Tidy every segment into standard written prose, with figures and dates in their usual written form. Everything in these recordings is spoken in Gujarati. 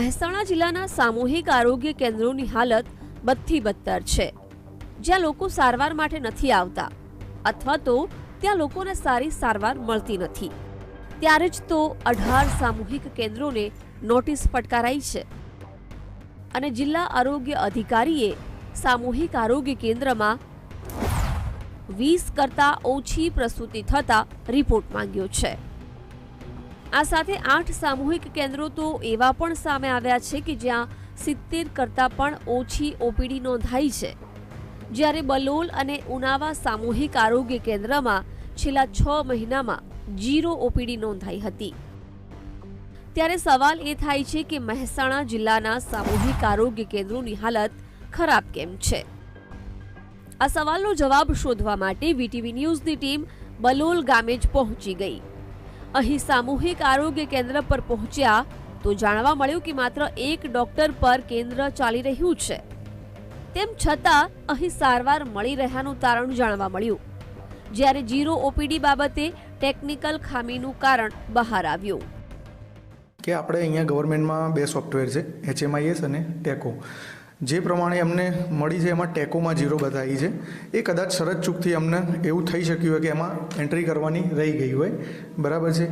મહેસાણા જિલ્લાના સામૂહિક આરોગ્ય કેન્દ્રોની હાલત બદથી બદતર છે, જ્યાં લોકો સારવાર માટે નથી આવતા અથવા તો ત્યાં લોકોને સારી સારવાર મળતી નથી। ત્યારે જ તો 18 સામૂહિક કેન્દ્રોને નોટિસ ફટકારાઈ છે અને જિલ્લા આરોગ્ય અધિકારીએ સામૂહિક આરોગ્ય કેન્દ્રમાં 20 કરતા ઓછી પ્રસૂતિ થતા રિપોર્ટ માંગ્યો છે। આ સાથે 8 સામૂહિક કેન્દ્રો તો એવા પણ સામે આવ્યા છે કે જ્યાં 70 કરતા પણ ઓછી ઓપીડી નોંધાઈ છે, જ્યારે બલોલ અને ઉનાવા સામૂહિક આરોગ્ય કેન્દ્રમાં છેલ્લા 6 મહિનામાં 0 ઓપીડી નોંધાઈ હતી। ત્યારે સવાલ એ થાય છે કે મહેસાણા જિલ્લાના સામૂહિક આરોગ્ય કેન્દ્રોની હાલત ખરાબ કેમ છે? આ સવાલનો જવાબ શોધવા માટે વીટીવી ન્યૂઝની ટીમ બલોલ ગામે જ પહોંચી ગઈ। અહીં સામૂહિક આરોગ્ય કેન્દ્ર પર પહોંચ્યા તો જાણવા મળ્યું કે માત્ર એક ડોક્ટર પર કેન્દ્ર ચાલી રહ્યું છે, તેમ છતાં અહીં સારવાર મળી રહ્યાનું તારણ જાણવા મળ્યું, જ્યારે 0 ઓપીડી બાબતે ટેકનિકલ ખામીનું કારણ બહાર આવ્યું કે આપણે અહીંયા ગવર્મેન્ટમાં 2 સોફ્ટવેર છે, HMIS અને ટેકો। જે પ્રમાણે અમને મળી છે એમાં ટેકોમાં 0 બતાવી છે। એ કદાચ શરત ચૂકથી અમને એવું થઈ શક્યું હોય કે એમાં એન્ટ્રી કરવાની રહી ગઈ હોય, બરાબર છે।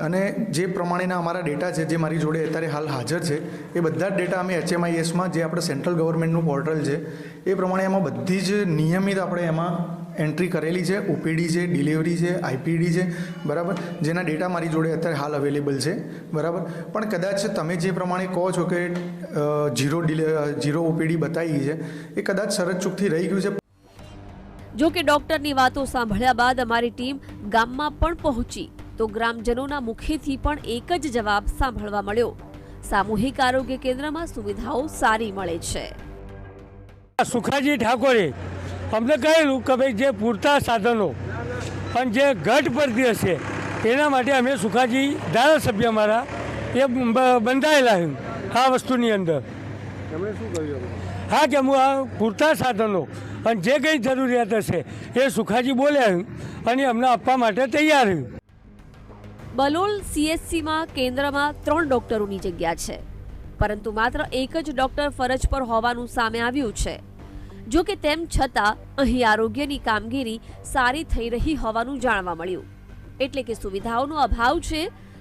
અને જે પ્રમાણેના અમારા ડેટા છે, જે મારી જોડે અત્યારે હાલ હાજર છે, એ બધા જ ડેટા અમે HMISમાં જે આપણે સેન્ટ્રલ ગવર્મેન્ટનું પોર્ટલ છે એ પ્રમાણે એમાં બધી જ નિયમિત આપણે એમાં એન્ટ્રી કરેલી છે। ઓપીડી છે, ડિલિવરી છે, આઈપીડી છે, બરાબર, જેના ડેટા મારી જોડે અત્યારે હાલ અવેલેબલ છે, બરાબર। પણ કદાચ તમે જે પ્રમાણે કહો છો કે 0 ઓપીડી બતાવી છે, એ કદાચ શરત ચૂકથી રહી ગયું છે। જો કે ડોક્ટરની વાતો સાંભળ્યા બાદ અમારી ટીમ ગામમાં પણ પહોંચી તો ગ્રામજનોના મુખેથી પણ એક જ જવાબ સાંભળવા મળ્યો: સામૂહિક આરોગ્ય કેન્દ્રમાં સુવિધાઓ સારી મળે છે। સુખાજી ઠાકોરે અમને કહેલું કે ભાઈ જે પૂરતા સાધનો અને જે ઘટ પડતી હશે એના માટે અમે સુખાજી ધારાસભ્ય અમારા એ બંધાયેલા આ વસ્તુની અંદર। એમણે શું કહ્યું? હા, કે હું આ પૂરતા સાધનો અને જે કંઈ જરૂરિયાત હશે એ સુખાજી બોલ્યા અને અમને આપવા માટે તૈયાર છું। બલોલ CHCમાં કેન્દ્રમાં 3 ડોક્ટરોની જગ્યા છે, પરંતુ માત્ર એક જ ડોક્ટર ફરજ પર હોવાનું સામે આવ્યું છે। જો કે તેમ છતાં અહીં આરોગ્યની કામગીરી સારી થઈ રહી હોવાનું જાણવા મળ્યું, એટલે કે સુવિધાઓનો અભાવ છે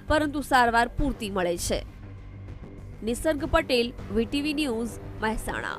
પરંતુ સારવાર પૂરતી મળે છે। નિસર્ગ પટેલ, વીટીવી ન્યૂઝ, મહેસાણા।